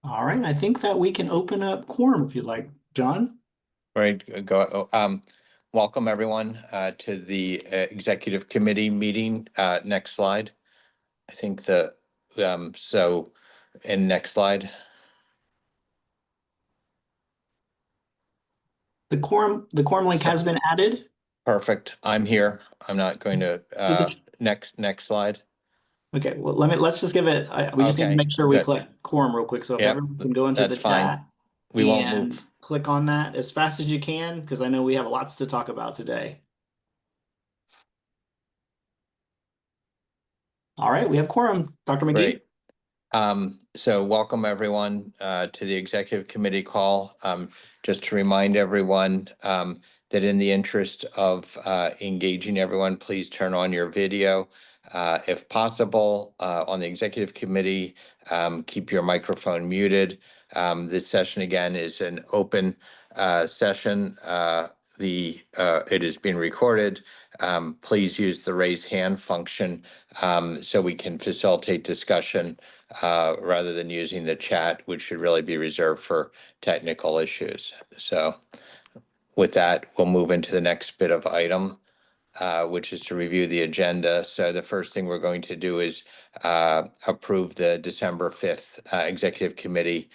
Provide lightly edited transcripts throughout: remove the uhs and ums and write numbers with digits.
All right, I think that we can open up quorum if you'd like, John. Right, welcome everyone to the executive committee meeting. Next slide. I think and next slide. The quorum link has been added. Perfect. I'm here. I'm not going to next slide. Okay, well, let's just give it, we just need to Okay, make sure we good. click quorum real quick. So if Yep, everyone can go into the that's fine. chat We won't and move. click on that as fast as you can, because I know we have lots to talk about today. All right, we have quorum. Dr. McGee. Great. So welcome everyone to the executive committee call. Just to remind everyone that in the interest of engaging everyone, please turn on your video. If possible, on the executive committee, keep your microphone muted. This session again is an open session. It is being recorded. Please use the raise hand function so we can facilitate discussion rather than using the chat, which should really be reserved for technical issues. So with that, we'll move into the next bit of item, which is to review the agenda. So the first thing we're going to do is approve the December 5th Executive Committee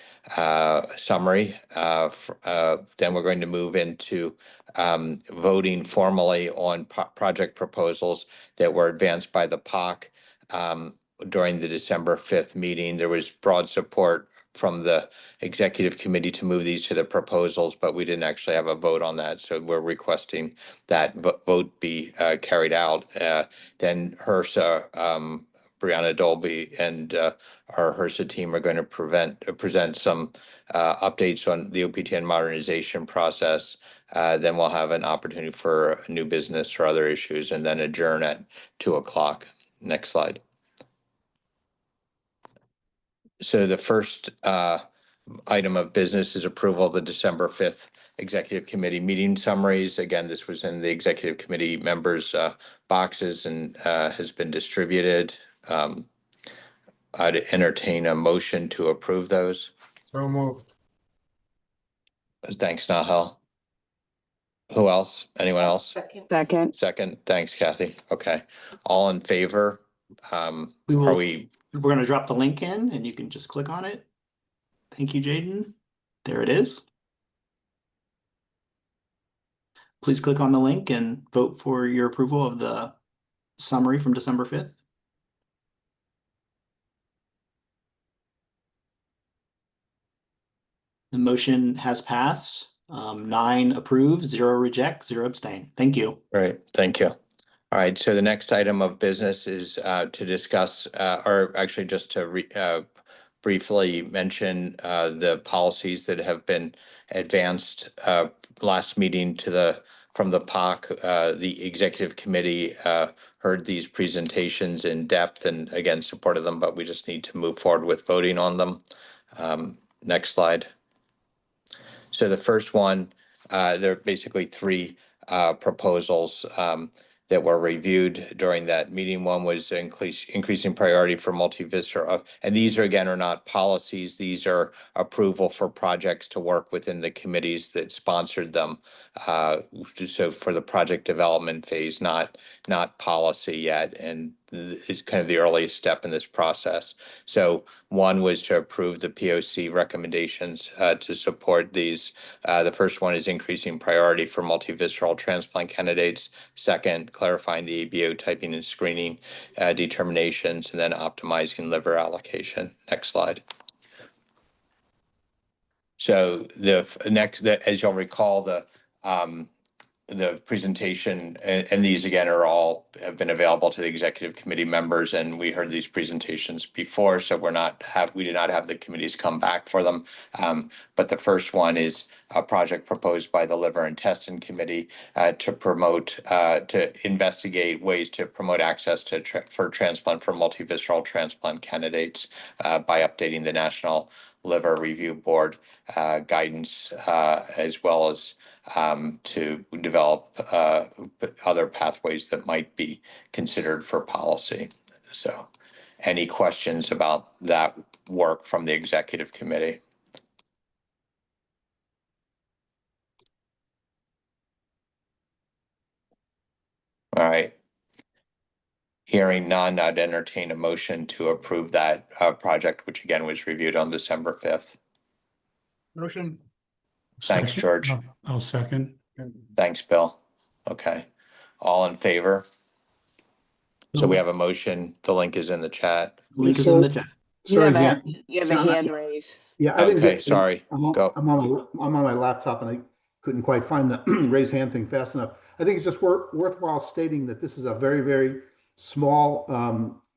summary. Then we're going to move into voting formally on project proposals that were advanced by the POC. During the December 5th meeting, there was broad support from the executive committee to move these to the proposals, but we didn't actually have a vote on that. So we're requesting that vote be carried out. Then HRSA, Brianna Dolby, and our HRSA team are going to present some updates on the OPTN modernization process. Then we'll have an opportunity for new business or other issues, and then adjourn at 2:00. Next slide. So the first item of business is approval of the December 5th Executive Committee meeting summaries. Again, this was in the Executive Committee members' boxes and has been distributed. I'd entertain a motion to approve those. So moved. Thanks, Nahel. Who else? Anyone else? Second. Second. Thanks, Kathy. Okay. All in favor? We're going to drop the link in and you can just click on it. Thank you, Jaden. There it is. Please click on the link and vote for your approval of the summary from December 5th. The motion has passed. 9 approve, 0 reject, 0 abstain. Thank you. Great, thank you. All right, so the next item of business is to discuss, or actually just to briefly mention the policies that have been advanced last meeting from the POC. The executive committee heard these presentations in depth and again supported them, but we just need to move forward with voting on them. Next slide. So the first one, there are basically 3 proposals that were reviewed during that meeting. One was increasing priority for multi-visitor, and these are not policies. These are approval for projects to work within the committees that sponsored them. So for the project development phase, not policy yet, and it's kind of the earliest step in this process. So one was to approve the POC recommendations to support these. The first one is increasing priority for multi-visceral transplant candidates. Second, clarifying the ABO typing and screening determinations, and then optimizing liver allocation. Next slide. So as you'll recall, the presentation and these again have been available to the executive committee members, and we heard these presentations before, so we did not have the committees come back for them. But the first one is a project proposed by the Liver and Intestine Committee to investigate ways to promote access for transplant for multi-visceral transplant candidates by updating the National Liver Review Board guidance, as well as to develop other pathways that might be considered for policy. So, Any questions about that work from the executive committee? All right. Hearing none, I'd entertain a motion to approve that project, which again was reviewed on December 5th. Motion. Thanks, Second. George. I'll second. Thanks, Bill. Okay. All in favor? So we have a motion. The link is in the chat. Link is in the chat. You Sorry, have Jan. you have John, a hand raised. Yeah, I didn't Okay, get. sorry. Go. I'm on my laptop and I couldn't quite find the raise hand thing fast enough. I think it's just worthwhile stating that this is a very, very small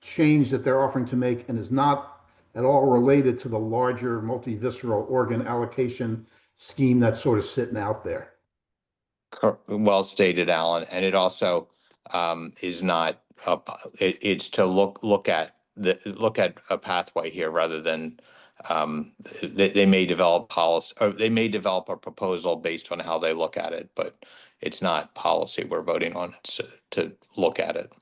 change that they're offering to make and is not at all related to the larger multivisceral organ allocation scheme that's sort of sitting out there. Well stated, Alan. And it also is not it's to look at a pathway here rather than they may develop policy, or they may develop a proposal based on how they look at it, but it's not policy we're voting on. It's to look at it.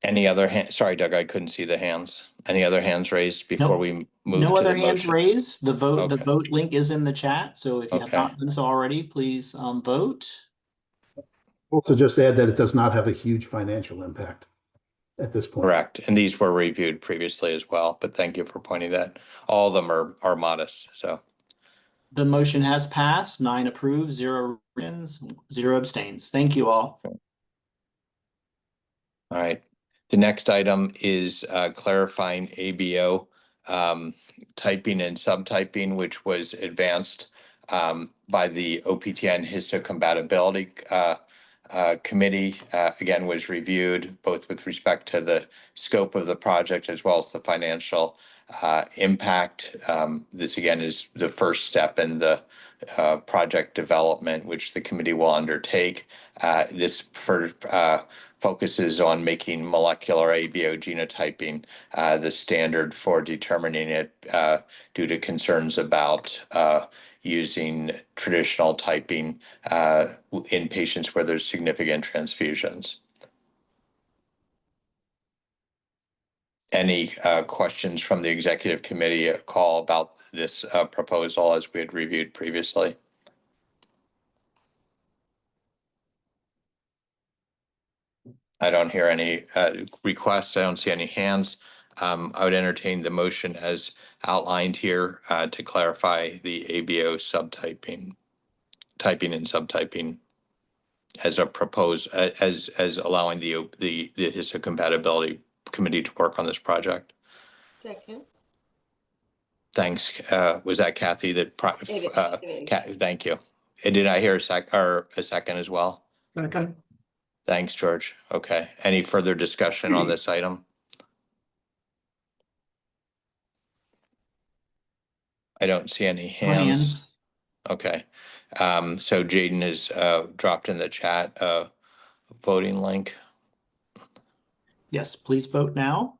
Any other hand? Sorry, Doug, I couldn't see the hands. Any other hands raised before Nope. we move No to other the hands motion? raised. The Okay. vote link is in the chat. So if you have Okay. not done so already, please vote. Also just add that it does not have a huge financial impact at this point. Correct. And these were reviewed previously as well, but thank you for pointing that. All of them are modest, so. The motion has passed. 9 approved, 0 written, 0 abstains. Thank you all. All right. The next item is clarifying ABO typing and subtyping, which was advanced by the OPTN histocompatibility committee. Again, was reviewed both with respect to the scope of the project as well as the financial impact. This again is the first step in the project development, which the committee will undertake. This focuses on making molecular ABO genotyping the standard for determining it due to concerns about using traditional typing in patients where there's significant transfusions. Any questions from the executive committee call about this proposal as we had reviewed previously? I don't hear any requests. I don't see any hands. I would entertain the motion as outlined here to clarify the ABO typing and subtyping as a proposed as allowing the histocompatibility committee to work on this project. Second. Thanks. Was that Kathy that? It is. Thank you. And did I hear a second as well? Okay. Thanks, George. Okay. Any further discussion on this item? I don't see any No hands. hands. Okay. So Jaden has dropped in the chat a voting link. Yes, please vote now.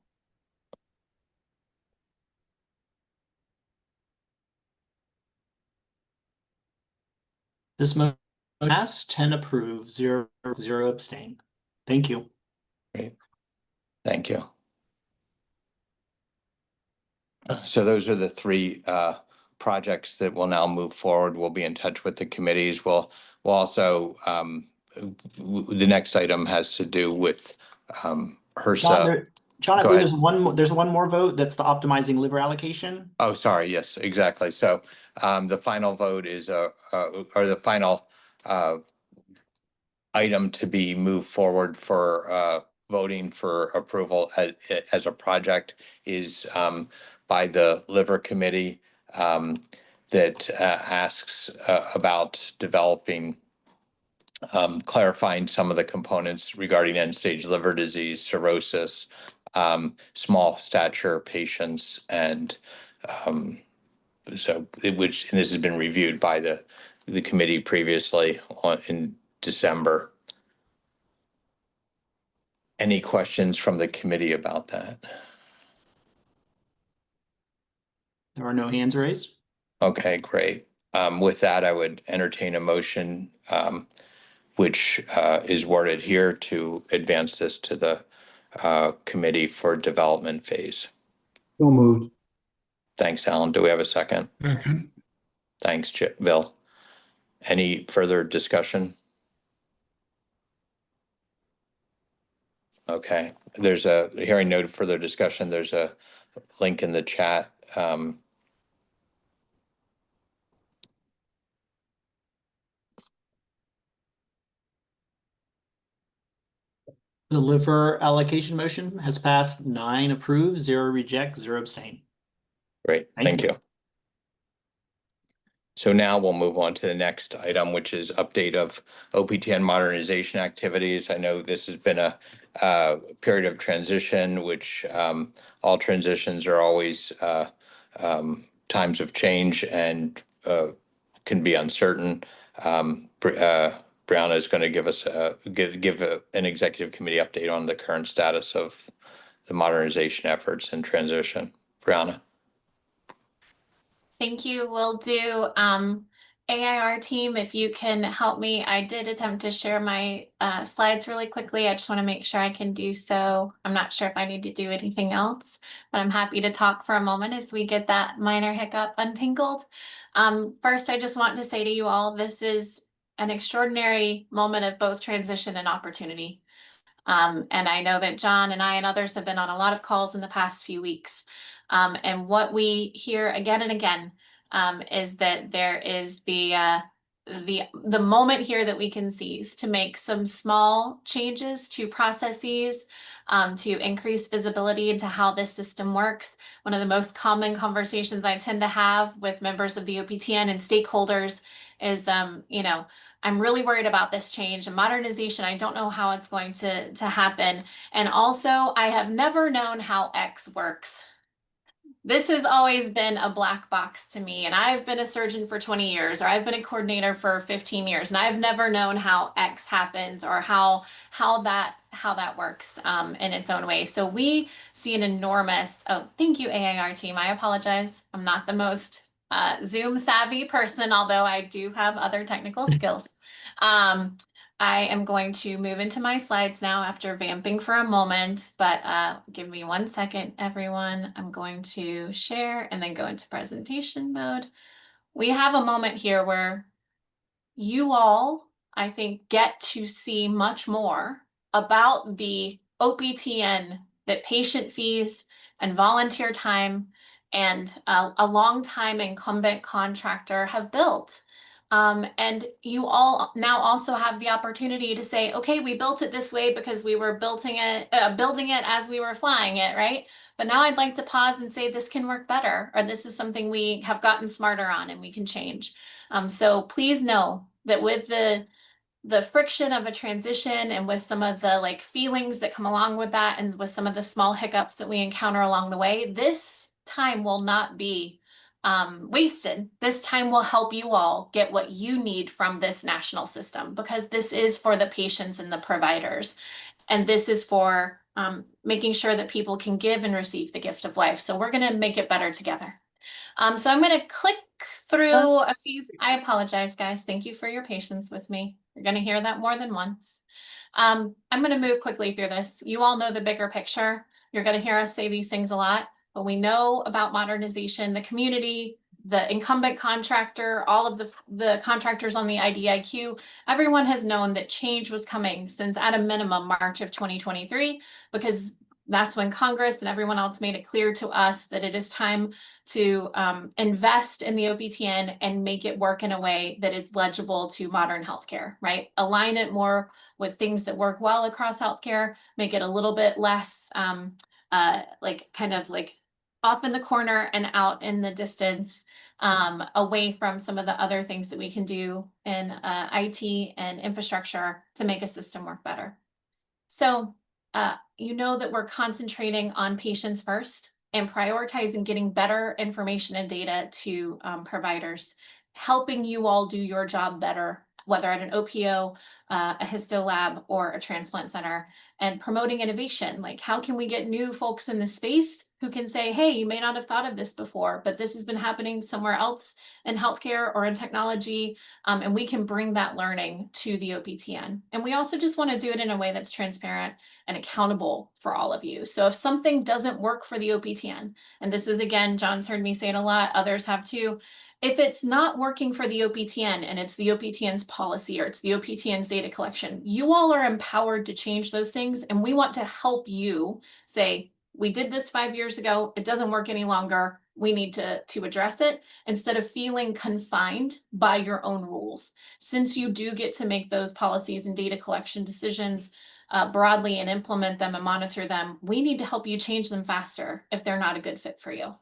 This motion passed, 10 approved, 0 abstain. Thank you. Great. Thank you. So those are the three projects that will now move forward. We'll be in touch with the committees. We'll also, the next item has to do with HRSA. John, I Go believe ahead. there's one more vote. That's the optimizing liver allocation. Oh, sorry. Yes, exactly. So the final vote is, or the final item to be moved forward for voting for approval as a project is by the liver committee that asks about developing, clarifying some of the components regarding end-stage liver disease, cirrhosis, small stature patients, and which this has been reviewed by the committee previously in December. Any questions from the committee about that? There are no hands raised. Okay, great. With that, I would entertain a motion which is worded here to advance this to the committee for development phase. So moved. Thanks, Alan. Do we have a second? Second. Thanks, Bill. Any further discussion? Okay, there's a hearing no further discussion. There's a link in the chat. The liver allocation motion has passed. 9 approve, 0 reject, 0 abstain. Great, Thank thank you. you. So now we'll move on to the next item, which is update of OPTN modernization activities. I know this has been a period of transition, which all transitions are always times of change and can be uncertain. Brianna is going to give us an executive committee update on the current status of the modernization efforts and transition. Brianna. Thank you. Will do. AIR team, if you can help me, I did attempt to share my slides really quickly. I just want to make sure I can do so. I'm not sure if I need to do anything else, but I'm happy to talk for a moment as we get that minor hiccup untangled. First, I just want to say to you all, this is an extraordinary moment of both transition and opportunity. And I know that John and I and others have been on a lot of calls in the past few weeks. And what we hear again and again is that there is the moment here that we can seize to make some small changes to processes, to increase visibility into how this system works. One of the most common conversations I tend to have with members of the OPTN and stakeholders is, I'm really worried about this change and modernization. I don't know how it's going to happen. And also, I have never known how X works. This has always been a black box to me, and I've been a surgeon for 20 years, or I've been a coordinator for 15 years, and I've never known how X happens or how that works in its own way. So we see an enormous, oh, thank you, AIR team. I apologize. I'm not the most Zoom savvy person, although I do have other technical skills. I am going to move into my slides now after vamping for a moment, but give me 1 second, everyone. I'm going to share and then go into presentation mode. We have a moment here where you all, I think, get to see much more about the OPTN that patient fees and volunteer time and a long-time incumbent contractor have built. And you all now also have the opportunity to say, okay, we built it this way because we were building it as we were flying it, right? But now I'd like to pause and say this can work better, or this is something we have gotten smarter on and we can change. So please know that with the friction of a transition and with some of the feelings that come along with that and with some of the small hiccups that we encounter along the way, this time will not be wasted. This time will help you all get what you need from this national system, because this is for the patients and the providers. And this is for making sure that people can give and receive the gift of life. So we're going to make it better together. So I'm going to click through a few. I apologize, guys. Thank you for your patience with me. You're going to hear that more than once. I'm going to move quickly through this. You all know the bigger picture. You're going to hear us say these things a lot, but we know about modernization, the community, the incumbent contractor, all of the contractors on the IDIQ. Everyone has known that change was coming since at a minimum March of 2023, because that's when Congress and everyone else made it clear to us that it is time to invest in the OPTN and make it work in a way that is legible to modern healthcare, right? Align it more with things that work well across healthcare, make it a little bit less kind of off in the corner and out in the distance, away from some of the other things that we can do in IT and infrastructure to make a system work better. So you know that we're concentrating on patients first and prioritizing getting better information and data to providers, helping you all do your job better, whether at an OPO, a histo lab, or a transplant center. and promoting innovation. Like, how can we get new folks in the space who can say, hey, you may not have thought of this before, but this has been happening somewhere else in healthcare or in technology, and we can bring that learning to the OPTN. And we also just want to do it in a way that's transparent and accountable for all of you. So if something doesn't work for the OPTN, and this is, again, John's heard me say it a lot, others have too, if it's not working for the OPTN and it's the OPTN's policy or it's the OPTN's data collection, you all are empowered to change those things. And we want to help you say, we did this 5 years ago, it doesn't work any longer, we need to address it, instead of feeling confined by your own rules. Since you do get to make those policies and data collection decisions broadly and implement them and monitor them, we need to help you change them faster if they're not a good fit for you.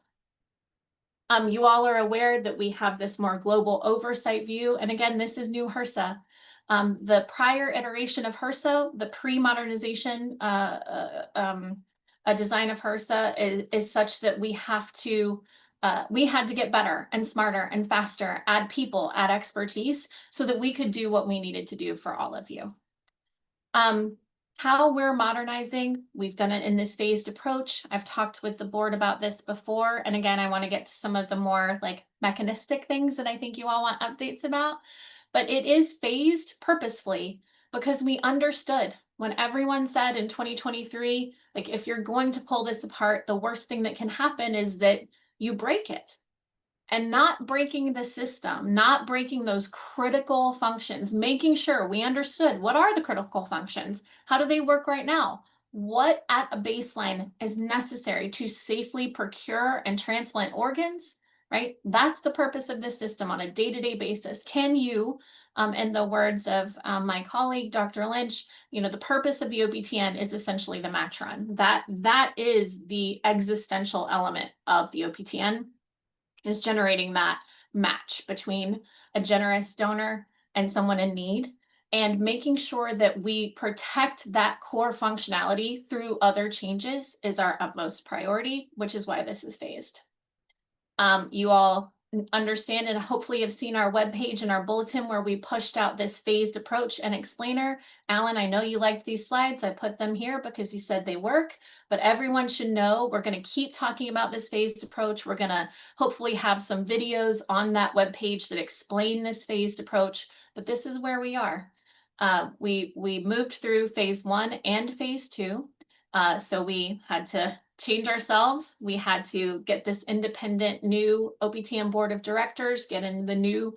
You all are aware that we have this more global oversight view. And again, this is new HRSA. The prior iteration of HRSA, the pre-modernization design of HRSA is such that we had to get better and smarter and faster, add people, add expertise, so that we could do what we needed to do for all of you. How we're modernizing, we've done it in this phased approach. I've talked with the board about this before. And again, I want to get to some of the more like mechanistic things that I think you all want updates about. But it is phased purposefully because we understood when everyone said in 2023, like, if you're going to pull this apart, the worst thing that can happen is that you break it. And not breaking the system, not breaking those critical functions, making sure we understood what are the critical functions, how do they work right now, what at a baseline is necessary to safely procure and transplant organs, right? That's the purpose of this system on a day-to-day basis. Can you, in the words of my colleague, Dr. Lynch, the purpose of the OPTN is essentially the match run. That is the existential element of the OPTN, is generating that match between a generous donor and someone in need, and making sure that we protect that core functionality through other changes is our utmost priority, which is why this is phased. You all understand and hopefully have seen our webpage and our bulletin where we pushed out this phased approach and explainer. Alan, I know you liked these slides. I put them here because you said they work, but everyone should know we're going to keep talking about this phased approach. We're going to hopefully have some videos on that webpage that explain this phased approach, but this is where we are. We moved through phase 1 and phase 2. So we had to change ourselves. We had to get this independent new OPTN board of directors, get in the new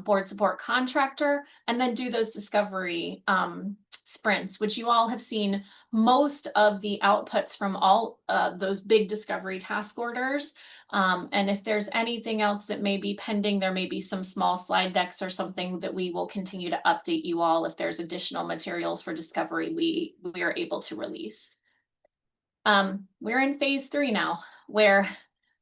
board support contractor, and then do those discovery sprints, which you all have seen most of the outputs from all those big discovery task orders. And if there's anything else that may be pending, there may be some small slide decks or something that we will continue to update you all if there's additional materials for discovery we are able to release. We're in phase 3 now, where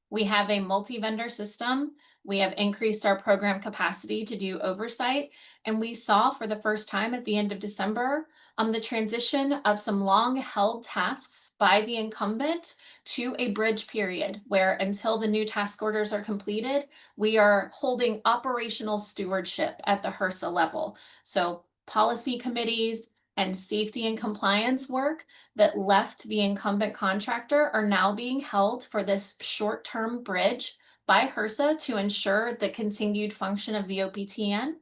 we have a multi-vendor system. We have increased our program capacity to do oversight, and we saw for the first time at the end of December the transition of some long-held tasks by the incumbent to a bridge period where, until the new task orders are completed, we are holding operational stewardship at the HRSA level. So policy committees and safety and compliance work that left the incumbent contractor are now being held for this short-term bridge by HRSA to ensure the continued function of the OPTN.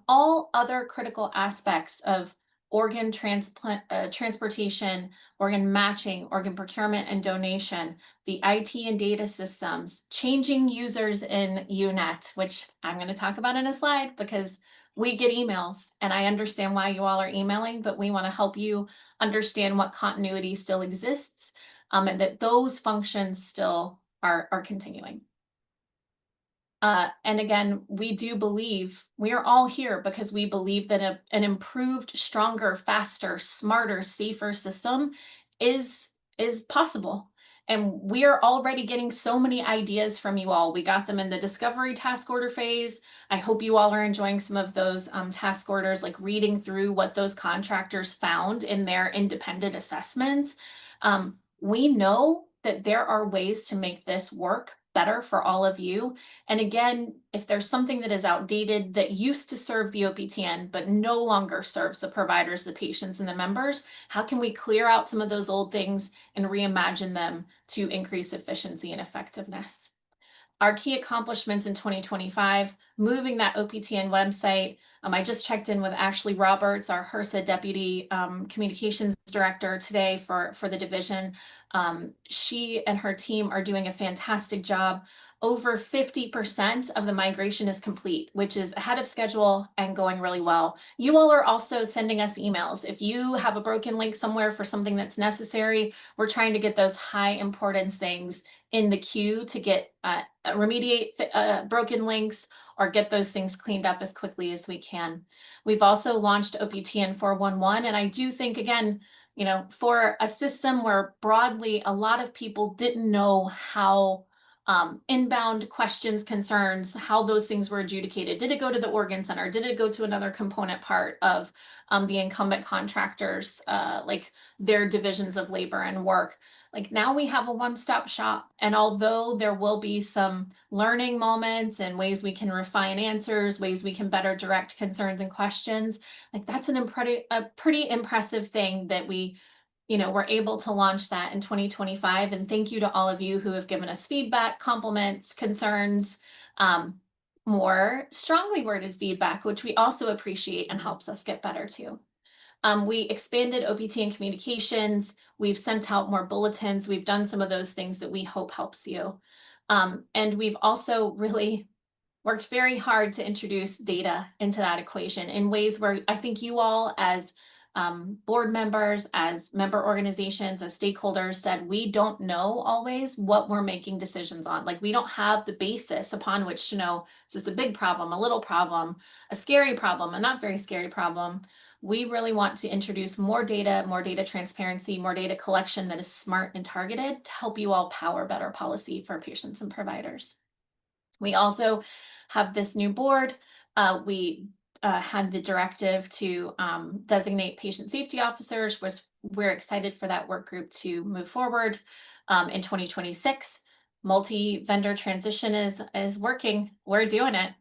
All other critical aspects of organ transportation, organ matching, organ procurement and donation, the IT and data systems, changing users in UNET, which I'm going to talk about in a slide because we get emails and I understand why you all are emailing, but we want to help you understand what continuity still exists and that those functions still are continuing. And again, we do believe, we are all here because we believe that an improved, stronger, faster, smarter, safer system is possible. And we are already getting so many ideas from you all. We got them in the discovery task order phase. I hope you all are enjoying some of those task orders, like reading through what those contractors found in their independent assessments. We know that there are ways to make this work better for all of you. And again, if there's something that is outdated that used to serve the OPTN, but no longer serves the providers, the patients, and the members, how can we clear out some of those old things and reimagine them to increase efficiency and effectiveness? Our key accomplishments in 2025, moving that OPTN website. I just checked in with Ashley Roberts, our HRSA Deputy Communications Director today for the division. She and her team are doing a fantastic job. Over 50% of the migration is complete, which is ahead of schedule and going really well. You all are also sending us emails. If you have a broken link somewhere for something that's necessary, we're trying to get those high importance things in the queue to get remediate broken links or get those things cleaned up as quickly as we can. We've also launched OPTN 411, and I do think, again, you know, for a system where broadly a lot of people didn't know how inbound questions, concerns, how those things were adjudicated. Did it go to the organ center? Did it go to another component part of the incumbent contractors, like their divisions of labor and work? Like now we have a one-stop shop. And although there will be some learning moments and ways we can refine answers, ways we can better direct concerns and questions, like that's a pretty impressive thing that we, you know, we're able to launch that in 2025. And thank you to all of you who have given us feedback, compliments, concerns, more strongly worded feedback, which we also appreciate and helps us get better too. We expanded OPTN communications. We've sent out more bulletins. We've done some of those things that we hope helps you. And we've also really worked very hard to introduce data into that equation in ways where I think you all as board members, as member organizations, as stakeholders said, we don't know always what we're making decisions on. Like we don't have the basis upon which to know, is this a big problem, a little problem, a scary problem, a not very scary problem? We really want to introduce more data transparency, more data collection that is smart and targeted to help you all power better policy for patients and providers. We also have this new board. We had the directive to designate patient safety officers, which we're excited for that work group to move forward in 2026. Multi-vendor transition is working. We're doing it.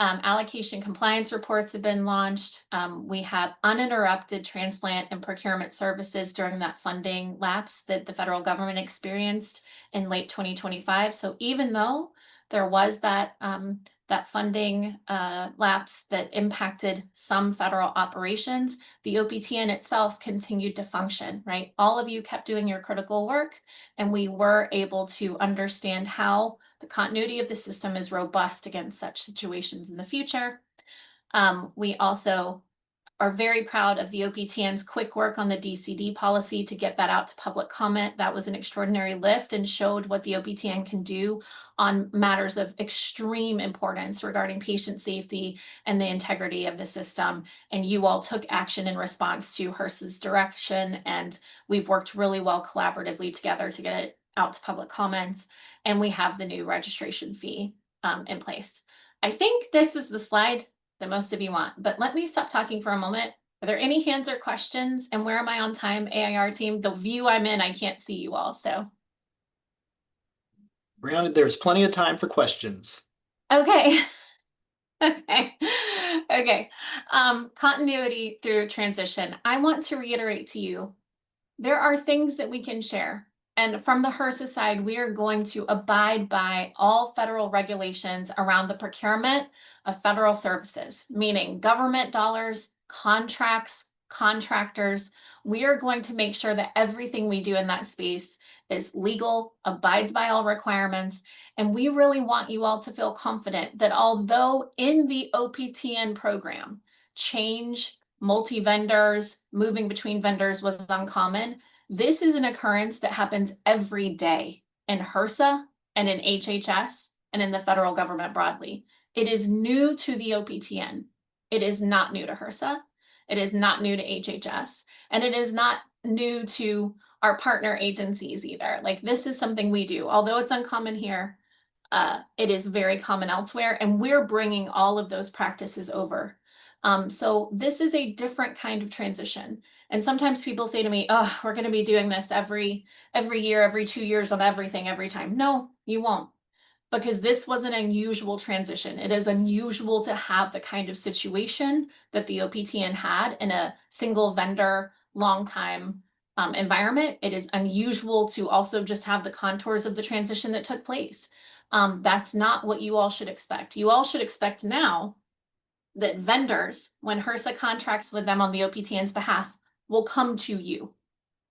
Allocation compliance reports have been launched. We have uninterrupted transplant and procurement services during that funding lapse that the federal government experienced in late 2025. So even though there was that funding lapse that impacted some federal operations, the OPTN itself continued to function, right? All of you kept doing your critical work, and we were able to understand how the continuity of the system is robust against such situations in the future. We also are very proud of the OPTN's quick work on the DCD policy to get that out to public comment. That was an extraordinary lift and showed what the OPTN can do on matters of extreme importance regarding patient safety and the integrity of the system. And you all took action in response to HRSA's direction, and we've worked really well collaboratively together to get it out to public comments. And we have the new registration fee in place. I think this is the slide that most of you want, but let me stop talking for a moment. Are there any hands or questions? And where am I on time, AIR team? The view I'm in, I can't see you all, so. Brianna, there's plenty of time for questions. Okay. Okay. Continuity through transition. I want to reiterate to you, there are things that we can share. And from the HRSA side, we are going to abide by all federal regulations around the procurement of federal services, meaning government dollars, contracts, contractors. We are going to make sure that everything we do in that space is legal, abides by all requirements. And we really want you all to feel confident that although in the OPTN program, change, multi-vendors, moving between vendors was uncommon, this is an occurrence that happens every day in HRSA and in HHS and in the federal government broadly. It is new to the OPTN. It is not new to HRSA. It is not new to HHS. And it is not new to our partner agencies either. Like this is something we do. Although it's uncommon here, it is very common elsewhere. And we're bringing all of those practices over. So this is a different kind of transition. And sometimes people say to me, oh, we're going to be doing this every year, every 2 years on everything, every time. No, you won't. because this was an unusual transition. It is unusual to have the kind of situation that the OPTN had in a single vendor, long time environment. It is unusual to also just have the contours of the transition that took place. That's not what you all should expect. You all should expect now that vendors, when HRSA contracts with them on the OPTN's behalf, will come to you.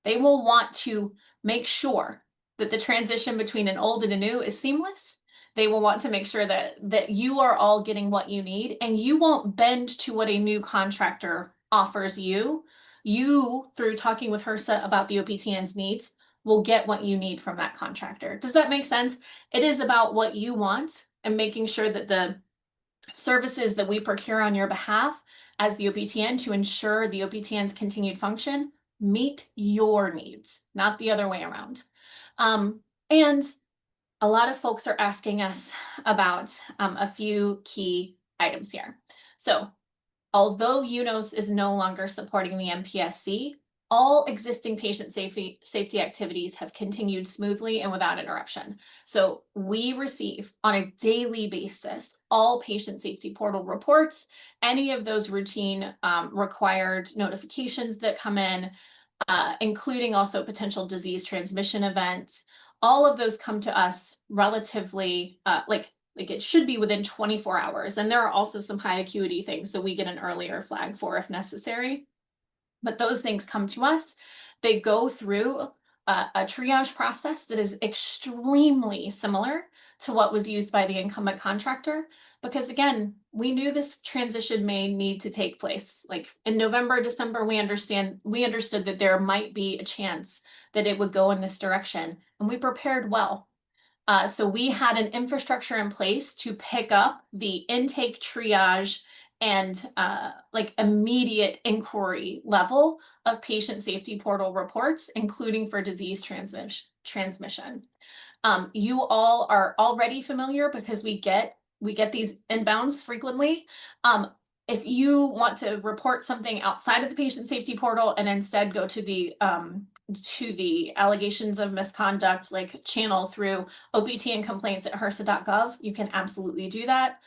They will want to make sure that the transition between an old and a new is seamless. They will want to make sure that you are all getting what you need, and you won't bend to what a new contractor offers you. You, through talking with HRSA about the OPTN's needs, will get what you need from that contractor. Does that make sense? It is about what you want and making sure that the services that we procure on your behalf as the OPTN to ensure the OPTN's continued function meet your needs, not the other way around. And a lot of folks are asking us about a few key items here. So although UNOS is no longer supporting the MPSC, all existing patient safety activities have continued smoothly and without interruption. So we receive on a daily basis all patient safety portal reports, any of those routine required notifications that come in, including also potential disease transmission events. All of those come to us relatively like it should be within 24 hours. And there are also some high acuity things that we get an earlier flag for if necessary. But those things come to us. They go through a triage process that is extremely similar to what was used by the incumbent contractor. Because again, we knew this transition may need to take place. Like in November, December, we understood that there might be a chance that it would go in this direction, and we prepared well. So we had an infrastructure in place to pick up the intake triage and like immediate inquiry level of patient safety portal reports, including for disease transmission. You all are already familiar because we get these inbounds frequently. If you want to report something outside of the patient safety portal and instead go to the allegations of misconduct like channel through OPTN complaints at HRSA.gov, you can absolutely do that.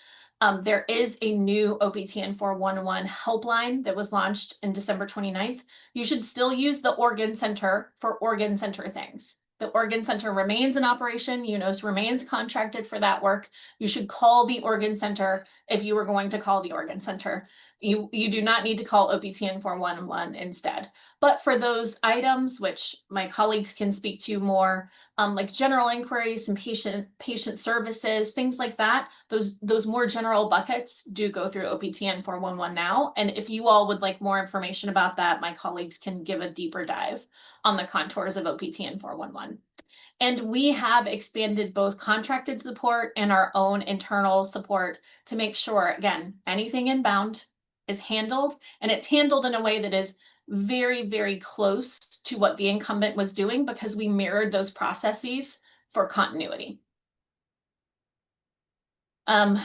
There is a new OPTN 411 helpline that was launched in December 29th. You should still use the Organ Center for Organ Center things. The Organ Center remains in operation. UNOS remains contracted for that work. You should call the Organ Center if you were going to call the Organ Center. You do not need to call OPTN 411 instead. But for those items, which my colleagues can speak to more, like general inquiries and patient services, things like that, those more general buckets do go through OPTN 411 now. And if you all would like more information about that, my colleagues can give a deeper dive on the contours of OPTN 411. And we have expanded both contracted support and our own internal support to make sure, again, anything inbound is handled, and it's handled in a way that is very, very close to what the incumbent was doing because we mirrored those processes for continuity. In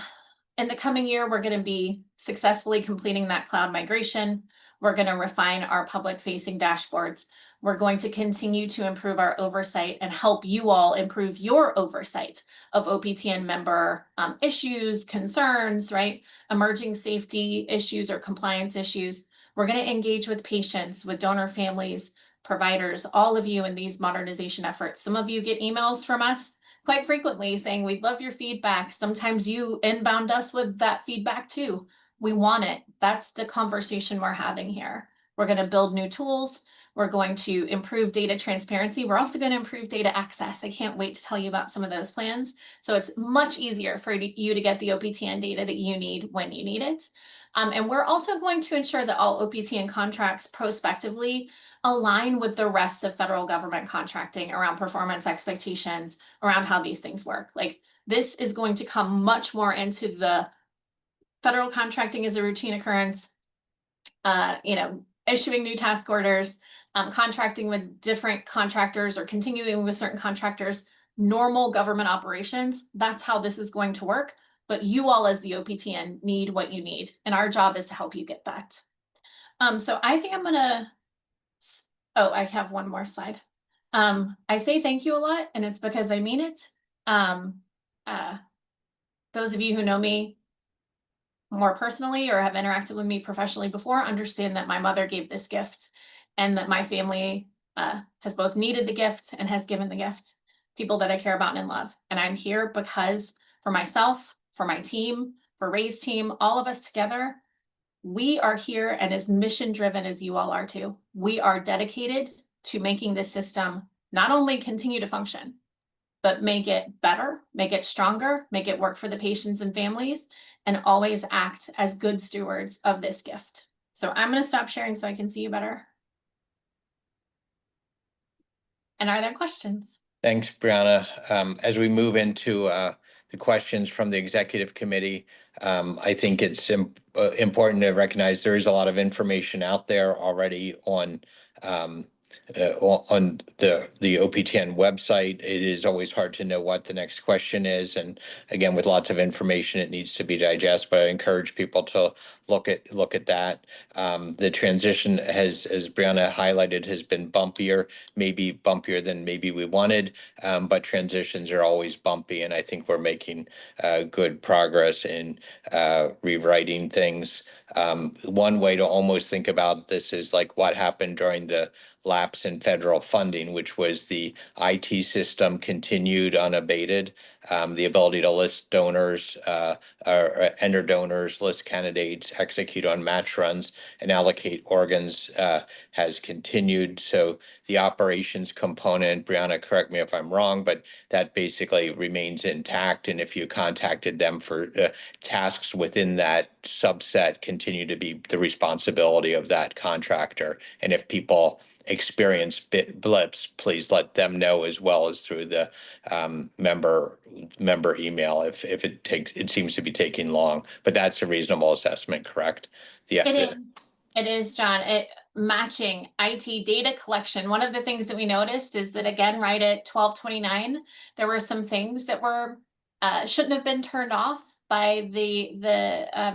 the coming year, we're going to be successfully completing that cloud migration. We're going to refine our public-facing dashboards. We're going to continue to improve our oversight and help you all improve your oversight of OPTN member issues, concerns, right? Emerging safety issues or compliance issues. We're going to engage with patients, with donor families, providers, all of you in these modernization efforts. Some of you get emails from us quite frequently saying, we'd love your feedback. Sometimes you inbound us with that feedback too. We want it. That's the conversation we're having here. We're going to build new tools. We're going to improve data transparency. We're also going to improve data access. I can't wait to tell you about some of those plans. So it's much easier for you to get the OPTN data that you need when you need it. And we're also going to ensure that all OPTN contracts prospectively align with the rest of federal government contracting around performance expectations, around how these things work. Like this is going to come much more into the federal contracting as a routine occurrence, issuing new task orders, contracting with different contractors or continuing with certain contractors, normal government operations. That's how this is going to work. But you all as the OPTN need what you need. And our job is to help you get that. So I think I'm gonna, I have one more slide. I say thank you a lot, and it's because I mean it. those of you who know me more personally or have interacted with me professionally before understand that my mother gave this gift and that my family has both needed the gift and has given the gift, people that I care about and love. And I'm here because for myself, for my team, for Ray's team, all of us together, we are here and as mission driven as you all are too. We are dedicated to making this system not only continue to function, but make it better, make it stronger, make it work for the patients and families, and always act as good stewards of this gift. So I'm going to stop sharing so I can see you better. And are there questions? Thanks, Brianna. As we move into the questions from the executive committee, I think it's important to recognize there is a lot of information out there already on the OPTN website. It is always hard to know what the next question is, and again, with lots of information, it needs to be digested. But I encourage people to look at that. The transition has, as Brianna highlighted, has been bumpier, maybe bumpier than maybe we wanted, but transitions are always bumpy, and I think we're making good progress in rewriting things. One way to almost think about this is like what happened during the lapse in federal funding, which was the IT system continued unabated. The ability to list donors, or enter donors, list candidates, execute on match runs, and allocate organs has continued. So the operations component, Brianna, correct me if I'm wrong, but that basically remains intact. And if you contacted them for tasks within that subset, continue to be the responsibility of that contractor. And if people experience blips, please let them know, as well as through the member email if it seems to be taking long. But that's a reasonable assessment, correct? It is, John. Matching IT data collection. One of the things that we noticed is that, again, right at 12:29, there were some things that were shouldn't have been turned off by the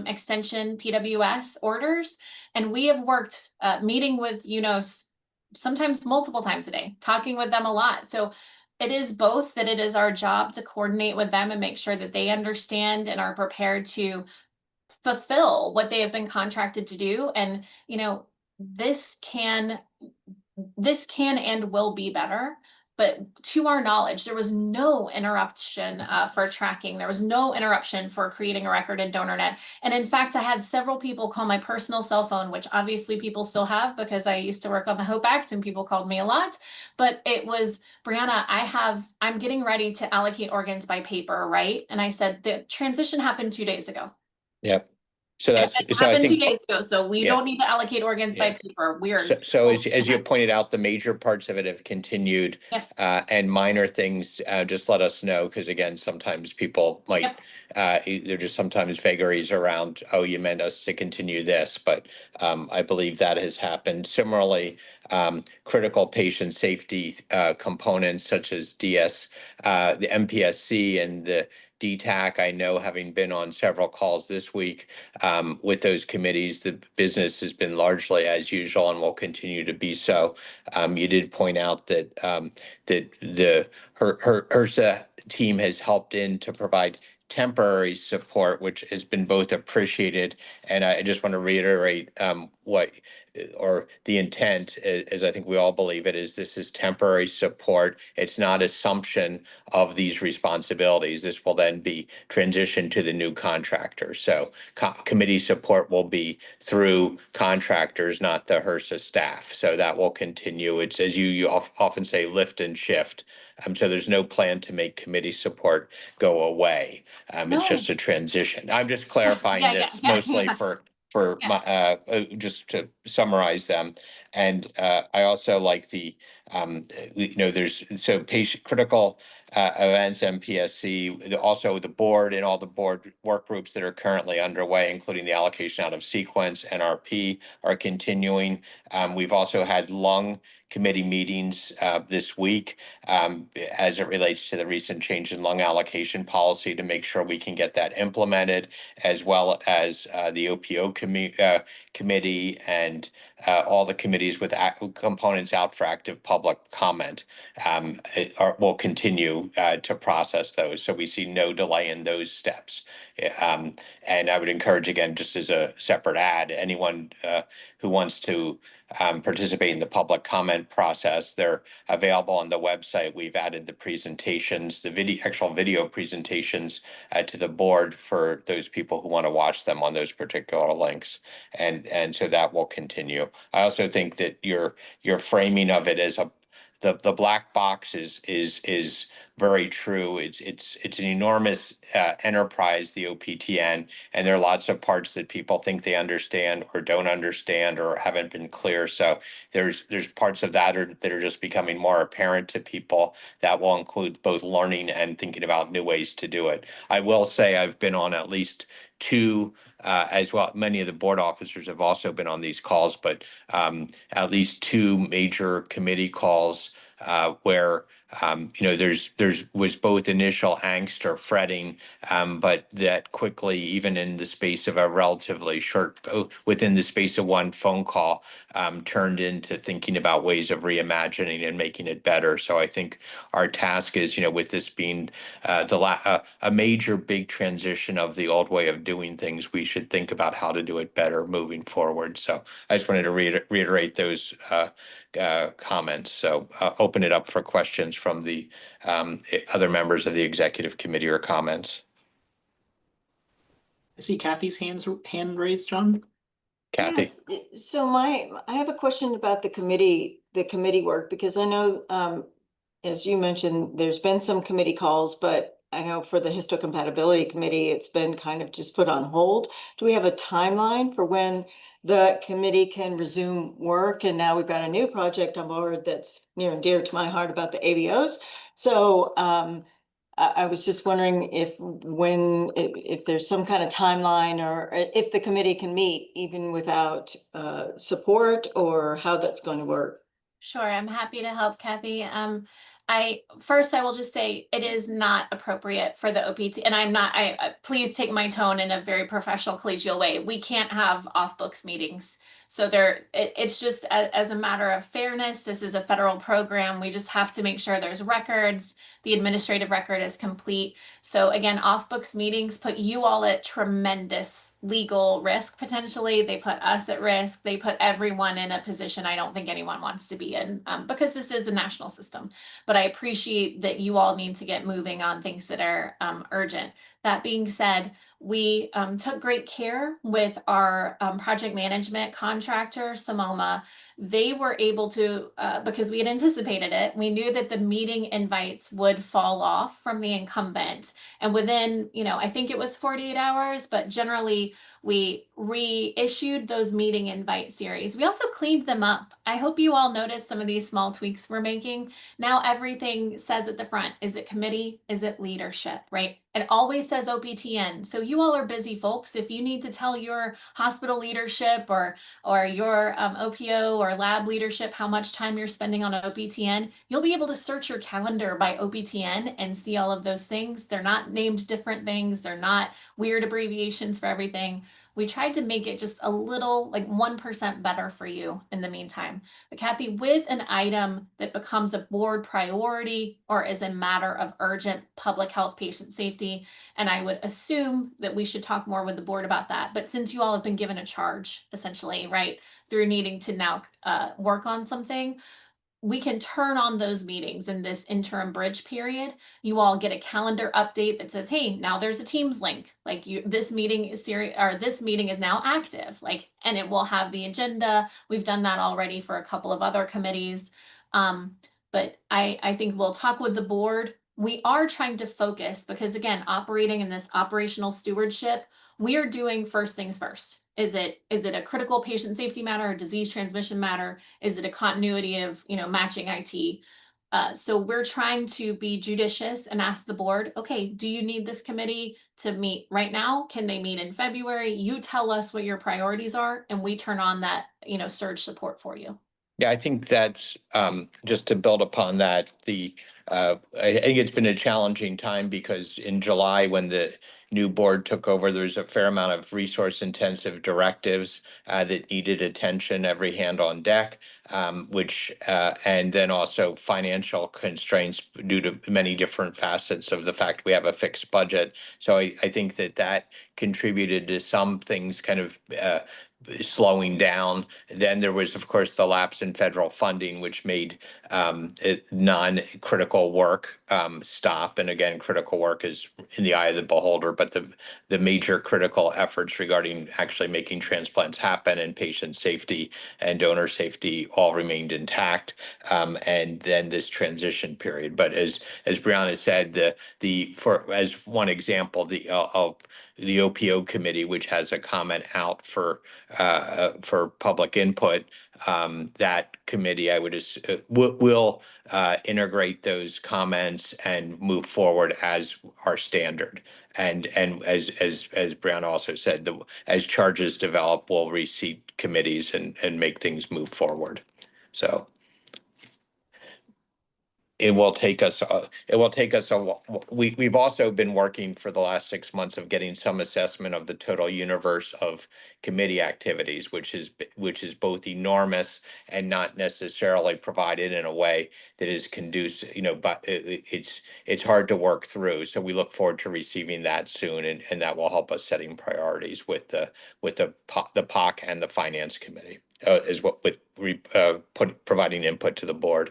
extension PWS orders, and we have worked meeting with UNOS sometimes multiple times a day, talking with them a lot. So it is both that it is our job to coordinate with them and make sure that they understand and are prepared to fulfill what they have been contracted to do. And, this can and will be better. But to our knowledge, there was no interruption for tracking. There was no interruption for creating a record in DonorNet. And in fact, I had several people call my personal cell phone, which obviously people still have because I used to work on the HOPE Act and people called me a lot. But it was, Brianna, I'm getting ready to allocate organs by paper, right? And I said, the transition happened 2 days ago. Yep. So that's It so I happened think 2 days ago. So we don't need to allocate organs by paper. So as you pointed out, the major parts of it have continued. Yes. And minor things, just let us know, because again, sometimes people might they're just sometimes vagaries around, oh, you meant us to continue this, but I believe that has happened. Similarly, critical patient safety components such as the MPSC and the DTAC, I know, having been on several calls this week with those committees, the business has been largely as usual and will continue to be so. You did point out that that the HRSA team has helped in to provide temporary support, which has been both appreciated. And I just want to reiterate or the intent, as I think we all believe it is, this is temporary support. It's not assumption of these responsibilities. This will then be transitioned to the new contractor. So committee support will be through contractors, not the HRSA staff. So that will continue. It's, as you often say, lift and shift. So there's no plan to make committee support go away. It's just a transition. I'm just clarifying this mostly for my, just to summarize them. And I also like the, there's patient critical events, MPSC, also the board and all the board work groups that are currently underway, including the allocation out of sequence, NRP, are continuing. We've also had lung committee meetings this week as it relates to the recent change in lung allocation policy to make sure we can get that implemented, as well as the OPO committee and all the committees with components out for active public comment will continue to process those. So we see no delay in those steps. And I would encourage, again, just as a separate ad, anyone who wants to participate in the public comment process, they're available on the website. We've added the presentations, the actual video presentations to the board for those people who want to watch them on those particular links. And so that will continue. I also think that your framing of it as the black box is very true. It's an enormous enterprise, the OPTN, and there are lots of parts that people think they understand or don't understand or haven't been clear. So there's parts of that that are just becoming more apparent to people. That will include both learning and thinking about new ways to do it. I will say I've been on at least two as well. Many of the board officers have also been on these calls, but at least two major committee calls where was both initial angst or fretting, but that quickly, even in the space of a relatively short, within the space of one phone call, turned into thinking about ways of reimagining and making it better. So I think our task is, with this being a major big transition of the old way of doing things, we should think about how to do it better moving forward. So I just wanted to reiterate those comments. So open it up for questions from the other members of the executive committee or comments. I see Kathy's hand raised, John. Kathy? Yes. So I have a question about the committee work, because I know, as you mentioned, there's been some committee calls, but I know for the histocompatibility committee, it's been kind of just put on hold. Do we have a timeline for when the committee can resume work? And now we've got a new project on board that's near and dear to my heart about the ABOs. So I was just wondering if there's some kind of timeline, or if the committee can meet even without support, or how that's going to work. Sure, I'm happy to help, Kathy. I will just say it is not appropriate for the OPT, and please take my tone in a very professional, collegial way. We can't have off-books meetings. So it's just as a matter of fairness, this is a federal program. We just have to make sure there's records, the administrative record is complete. So again, off-books meetings put you all at tremendous legal risk, potentially. They put us at risk. They put everyone in a position I don't think anyone wants to be in, because this is a national system. But I appreciate that you all need to get moving on things that are urgent. That being said, we took great care with our project management contractor, Somoma. They were able to, because we had anticipated it, we knew that the meeting invites would fall off from the incumbent. And within, I think it was 48 hours, but generally we reissued those meeting invite series. We also cleaned them up. I hope you all noticed some of these small tweaks we're making. Now everything says at the front, is it committee? Is it leadership, right? It always says OPTN. So you all are busy folks. If you need to tell your hospital leadership or your OPO or lab leadership how much time you're spending on OPTN, you'll be able to search your calendar by OPTN and see all of those things. They're not named different things. They're not weird abbreviations for everything. We tried to make it just a little, like 1% better for you in the meantime. But Kathy, with an item that becomes a board priority or is a matter of urgent public health, patient safety, and I would assume that we should talk more with the board about that. But since you all have been given a charge, essentially, right, through needing to now work on something, we can turn on those meetings in this interim bridge period. You all get a calendar update that says, hey, now there's a Teams link. Like this meeting is now active, and it will have the agenda. We've done that already for a couple of other committees. But I think we'll talk with the board. We are trying to focus because, again, operating in this operational stewardship, we are doing first things first. Is it a critical patient safety matter, a disease transmission matter? Is it a continuity of, matching IT? So we're trying to be judicious and ask the board, okay, do you need this committee to meet right now? Can they meet in February? You tell us what your priorities are, and we turn on that, surge support for you. Yeah, I think that's just to build upon that, I think it's been a challenging time because in July, when the new board took over, there's a fair amount of resource intensive directives that needed attention, every hand on deck, and then also financial constraints due to many different facets of the fact we have a fixed budget. So I think that contributed to some things kind of slowing down. Then there was, of course, the lapse in federal funding, which made non-critical work stop. And again, critical work is in the eye of the beholder, but the major critical efforts regarding actually making transplants happen and patient safety and donor safety all remained intact. And then this transition period. But as Brianna said, as one example, the OPO committee, which has a comment out for public input, that committee, I would will integrate those comments and move forward as our standard. And as Brianna also said, as charges develop, we'll reseat committees and make things move forward. So it will take us we've also been working for the last 6 months of getting some assessment of the total universe of committee activities, which is both enormous and not necessarily provided in a way that is conducive, but it's hard to work through. So we look forward to receiving that soon, and that will help us setting priorities with the POC and the finance committee, providing input to the board.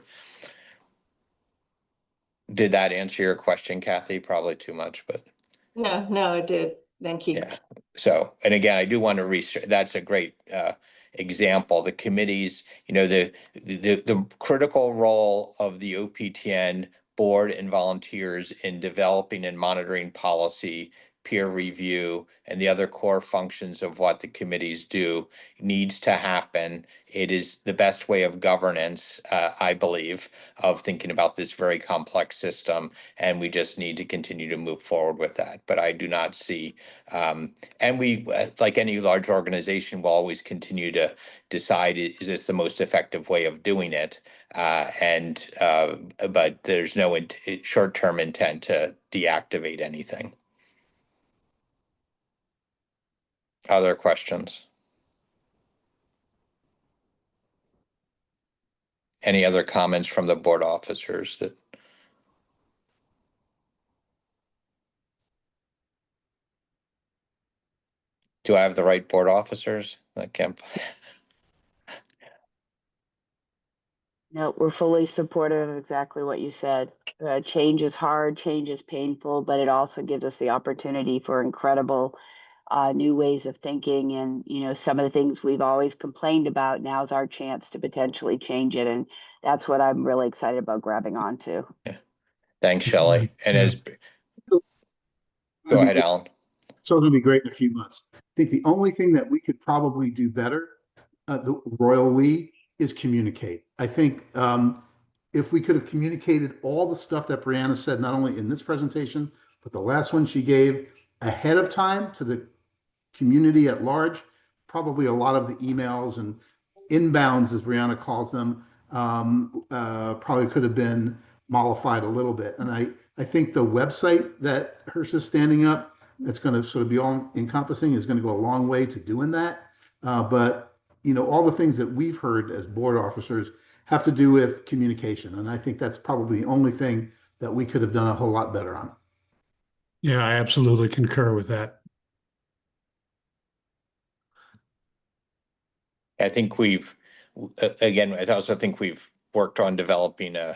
Did that answer your question, Kathy? Probably too much, but No, it did. Thank you. yeah. So, and again, I do want to research. That's a great example. The committees, the critical role of the OPTN board and volunteers in developing and monitoring policy, peer review, and the other core functions of what the committees do needs to happen. It is the best way of governance, I believe, of thinking about this very complex system, and we just need to continue to move forward with that. But I do not see, and we, like any large organization, will always continue to decide, is this the most effective way of doing it? But there's no short-term intent to deactivate anything. Other questions? Any other comments from the board officers that? Do I have the right board officers? I can't. No, we're fully supportive of exactly what you said. Change is hard, change is painful, but it also gives us the opportunity for incredible new ways of thinking. And, some of the things we've always complained about, now's our chance to potentially change it. And that's what I'm really excited about grabbing onto. Yeah. Thanks, Shelley. And go ahead, Alan. So it's going to be great in a few months. I think the only thing that we could probably do better, the royal we, is communicate. I think if we could have communicated all the stuff that Brianna said, not only in this presentation, but the last one she gave ahead of time to the community at large, probably a lot of the emails and inbounds, as Brianna calls them, probably could have been mollified a little bit. And I think the website that Hearst is standing up, that's going to sort of be all encompassing, is going to go a long way to doing that. But all the things that we've heard as board officers have to do with communication. And I think that's probably the only thing that we could have done a whole lot better on. Yeah, I absolutely concur with that. I think I also think we've worked on developing a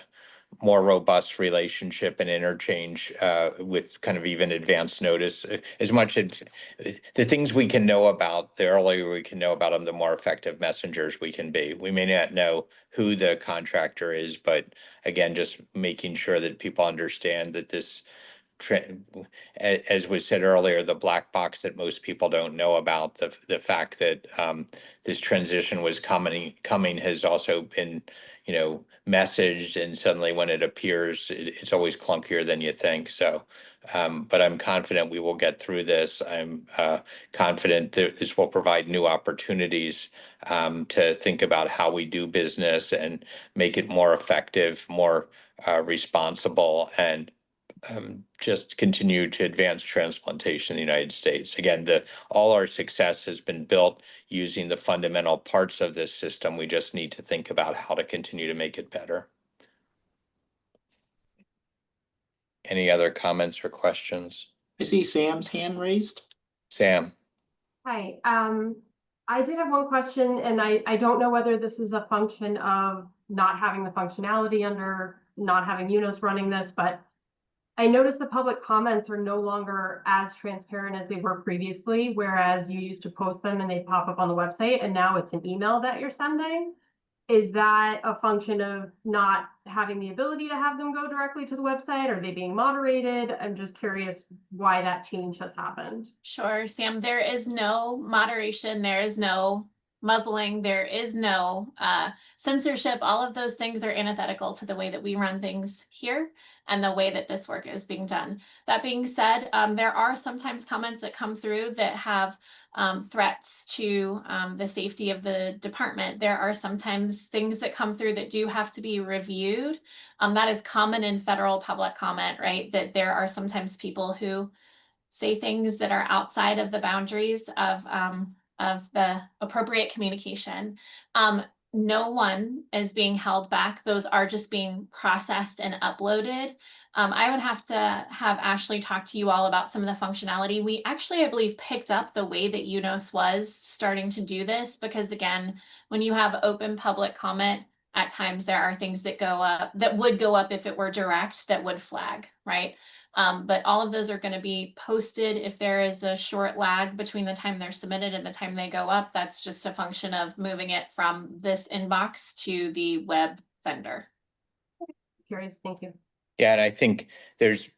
more robust relationship and interchange with kind of even advanced notice. As much as the things we can know about, the earlier we can know about them, the more effective messengers we can be. We may not know who the contractor is, but again, just making sure that people understand that this as was said earlier, the black box that most people don't know about, the fact that this transition was coming has also been, messaged, and suddenly when it appears, it's always clunkier than you think. So, but I'm confident we will get through this. I'm confident that this will provide new opportunities to think about how we do business and make it more effective, more responsible, and just continue to advance transplantation in the United States. Again, all our success has been built using the fundamental parts of this system. We just need to think about how to continue to make it better. Any other comments or questions? I see Sam's hand raised. Sam? Hi, I did have one question, and I don't know whether this is a function of not having the functionality under not having UNOS running this, but I noticed the public comments are no longer as transparent as they were previously, whereas you used to post them and they pop up on the website, and now it's an email that you're sending. Is that a function of not having the ability to have them go directly to the website? Are they being moderated? I'm just curious why that change has happened. Sure, Sam, there is no moderation, there is no muzzling, there is no censorship. All of those things are antithetical to the way that we run things here and the way that this work is being done. That being said, there are sometimes comments that come through that have threats to the safety of the department. There are sometimes things that come through that do have to be reviewed. That is common in federal public comment, right? That there are sometimes people who say things that are outside of the boundaries of the appropriate communication. No one is being held back. Those are just being processed and uploaded. I would have to have Ashley talk to you all about some of the functionality. We actually, I believe, picked up the way that UNOS was starting to do this, because again, when you have open public comment, at times there are things that go up that would go up if it were direct, that would flag, right? But all of those are going to be posted. If there is a short lag between the time they're submitted and the time they go up, that's just a function of moving it from this inbox to the web vendor. Curious, thank you. Yeah, and I think there's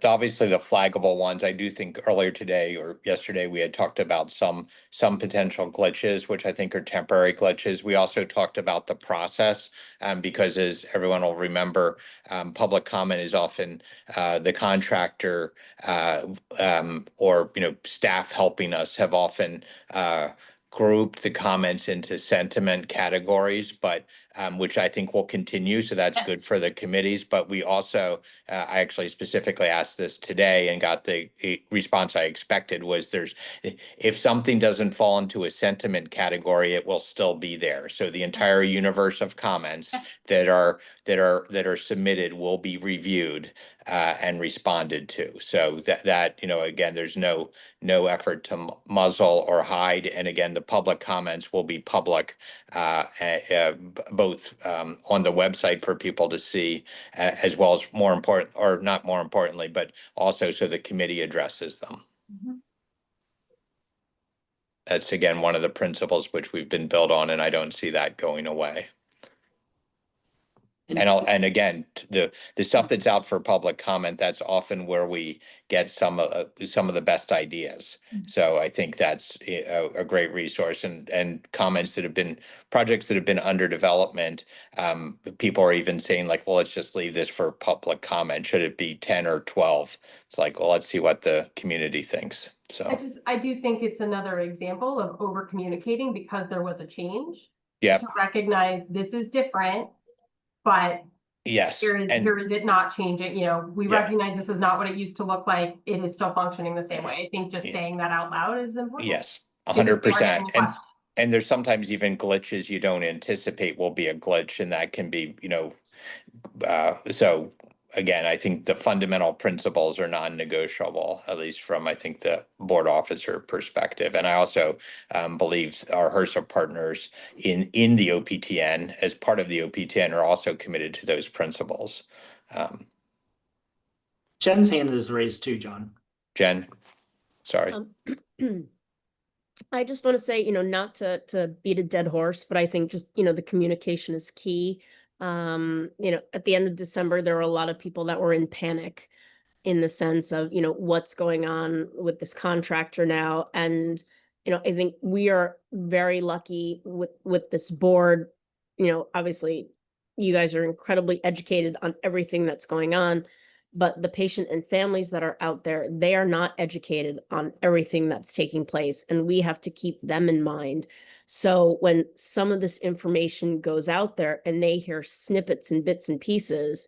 obviously the flaggable ones. I do think earlier today or yesterday we had talked about some potential glitches, which I think are temporary glitches. We also talked about the process, because as everyone will remember, public comment is often the contractor or staff helping us have often grouped the comments into sentiment categories, but which I think will continue. So that's good Yes. for the committees. But we also, I actually specifically asked this today and got the response I expected was if something doesn't fall into a sentiment category, it will still be there. So the entire universe of comments Yes. that are submitted will be reviewed and responded to. So that again, there's no effort to muzzle or hide. And again, the public comments will be public, both on the website for people to see, as well as more important, or not more importantly, but also so the committee addresses them. Mhm. That's again one of the principles which we've been built on, and I don't see that going away. And again, the stuff that's out for public comment, that's often where we get some of the best ideas. So I think that's a great resource, and comments that have been projects that have been under development. People are even saying like, well, let's just leave this for public comment. Should it be 10 or 12? It's like, well, let's see what the community thinks. So I do think it's another example of over communicating because there was a change. yeah, To recognize this is different, but yes, here is it not changing. We Yeah. recognize this is not what it used to look like. It is still functioning the same way. I think just Yeah. saying that out loud is important. yes, If there are 100%. any questions. And there's sometimes even glitches you don't anticipate will be a glitch, and that can be, so again, I think the fundamental principles are non-negotiable, at least from, I think, the board officer perspective. And I also believe our HRSA partners in the OPTN, as part of the OPTN, are also committed to those principles. Jen's hand is raised too, John. Jen, sorry. I just want to say, not to beat a dead horse, but I think just, the communication is key. At the end of December, there were a lot of people that were in panic. in the sense of, what's going on with this contractor now. And, I think we are very lucky with this board. Obviously you guys are incredibly educated on everything that's going on, but the patient and families that are out there, they are not educated on everything that's taking place, and we have to keep them in mind. So when some of this information goes out there and they hear snippets and bits and pieces,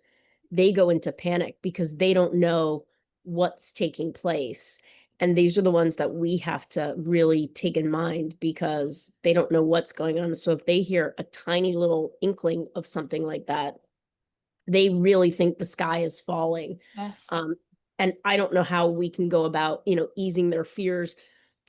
they go into panic because they don't know what's taking place. And these are the ones that we have to really take in mind because they don't know what's going on. So if they hear a tiny little inkling of something like that, they really think the sky is falling. Yes. And I don't know how we can go about, easing their fears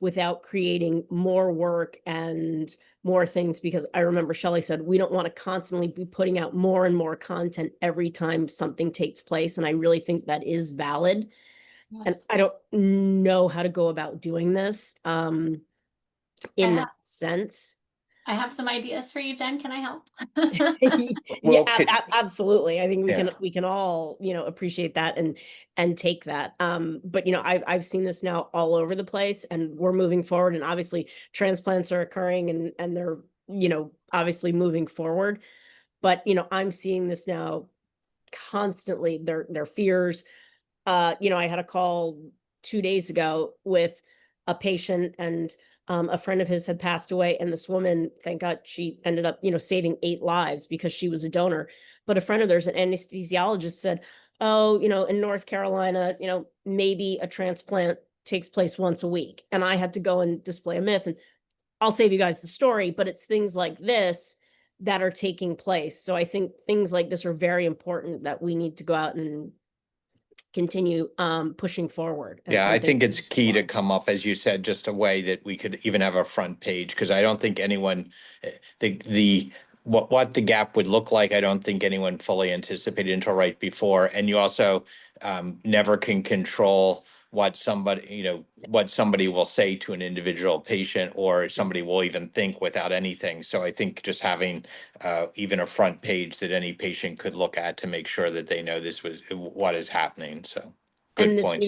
without creating more work and more things, because I remember Shelley said, we don't want to constantly be putting out more and more content every time something takes place. And I really think that is valid. And Yes. I don't know how to go about doing this in that sense. I have some ideas for you, Jen. Can I help? Well, Absolutely. I think Yeah. we can all, appreciate that and take that. But I've seen this now all over the place, and we're moving forward, and obviously transplants are occurring and they're, obviously moving forward. But, I'm seeing this now constantly, their fears. I had a call 2 days ago with a patient, and a friend of his had passed away, and this woman, thank God, she ended up, saving 8 lives because she was a donor. But a friend of theirs, an anesthesiologist, said, oh, in North Carolina, maybe a transplant takes place once a week. And I had to go and display a myth, and I'll save you guys the story, but it's things like this that are taking place. So I think things like this are very important, that we need to go out and continue pushing forward. Yeah, I think it's key to to come up, as you said, just a way that we could even have a front page, because I don't think anyone, what the gap would look like, I don't think anyone fully anticipated until right before. And you also never can control what somebody will say to an individual patient, or somebody will even think without anything. So I think just having even a front page that any patient could look at to make sure that they know this was what is happening. So. Good point.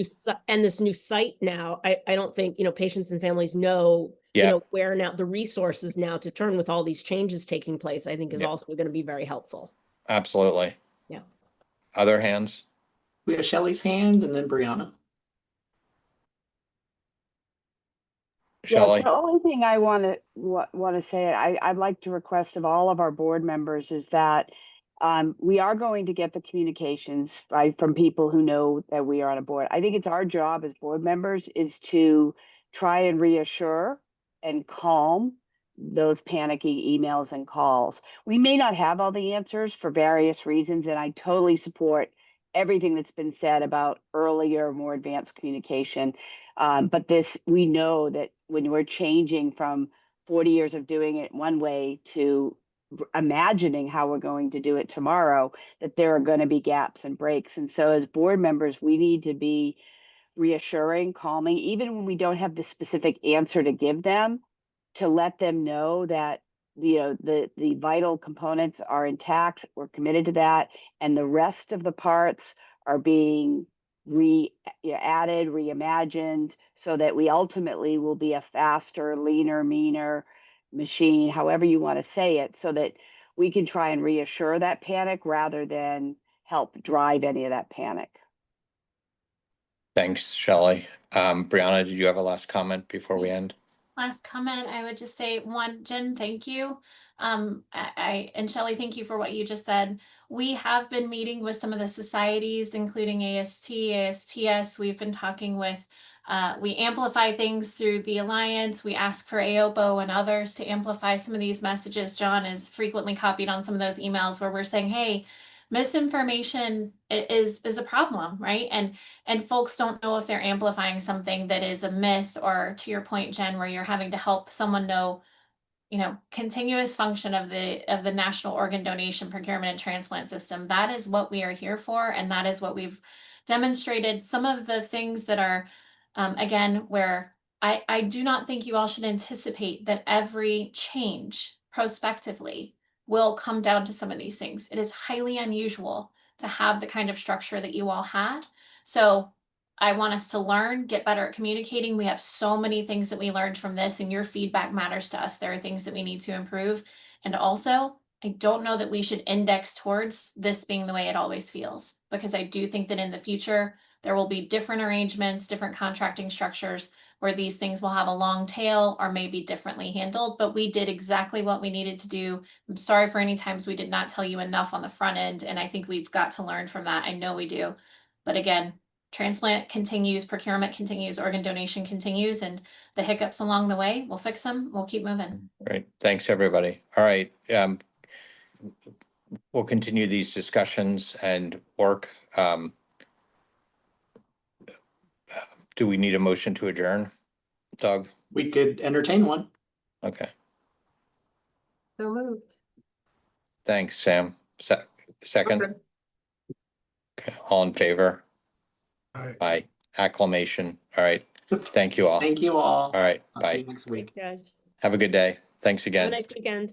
This new site now, I don't think, patients and families know, Yeah. where now the resources now to turn with all these changes taking place, I think is Yeah. also going to be very helpful. Absolutely. Yeah. Other hands? We have Shelley's hand and then Brianna. Shelley? The only thing I want to say, I'd like to request of all of our board members is that we are going to get the communications from people who know that we are on a board. I think it's our job as board members is to try and reassure and calm those panicky emails and calls. We may not have all the answers for various reasons, and I totally support everything that's been said about earlier, more advanced communication. But we know that when we're changing from 40 years of doing it one way to imagining how we're going to do it tomorrow, that there are going to be gaps and breaks. And so as board members, we need to be reassuring, calming, even when we don't have the specific answer to give them, to let them know that the vital components are intact, we're committed to that, and the rest of the parts are being added, reimagined, so that we ultimately will be a faster, leaner, meaner machine, however you want to say it, so that we can try and reassure that panic rather than help drive any of that panic. Thanks, Shelley. Brianna, did you have a last comment before we end? Last comment, I would just say, one, Jen, thank you. And Shelley, thank you for what you just said. We have been meeting with some of the societies, including AST, ASTS. We've been talking with, we amplify things through the Alliance. We ask for AOPO and others to amplify some of these messages. John is frequently copied on some of those emails where we're saying, hey, misinformation is a problem, right? And folks don't know if they're amplifying something that is a myth, or to your point, Jen, where you're having to help someone know, continuous function of the national organ donation procurement and transplant system. That is what we are here for. And that is what we've demonstrated. Some of the things that are, again, where I do not think you all should anticipate that every change prospectively will come down to some of these things. It is highly unusual to have the kind of structure that you all had. So I want us to learn, get better at communicating. We have so many things that we learned from this, and your feedback matters to us. There are things that we need to improve. And also, I don't know that we should index towards this being the way it always feels, because I do think that in the future, there will be different arrangements, different contracting structures where these things will have a long tail or maybe differently handled, but we did exactly what we needed to do. I'm sorry for any times we did not tell you enough on the front end, and I think we've got to learn from that. I know we do. But again, transplant continues, procurement continues, organ donation continues, and the hiccups along the way, we'll fix them, we'll keep moving. Great, thanks, everybody. All right, we'll continue these discussions and work. Do we need a motion to adjourn, Doug? We could entertain one. Okay, So moved. thanks, Sam. Second? Okay. Okay, all in favor? Aye. Aye, acclamation. All right, thank you all. Thank you all. All right, Talk to you bye. next week. Guys, Have a good day. Thanks have a again. nice weekend.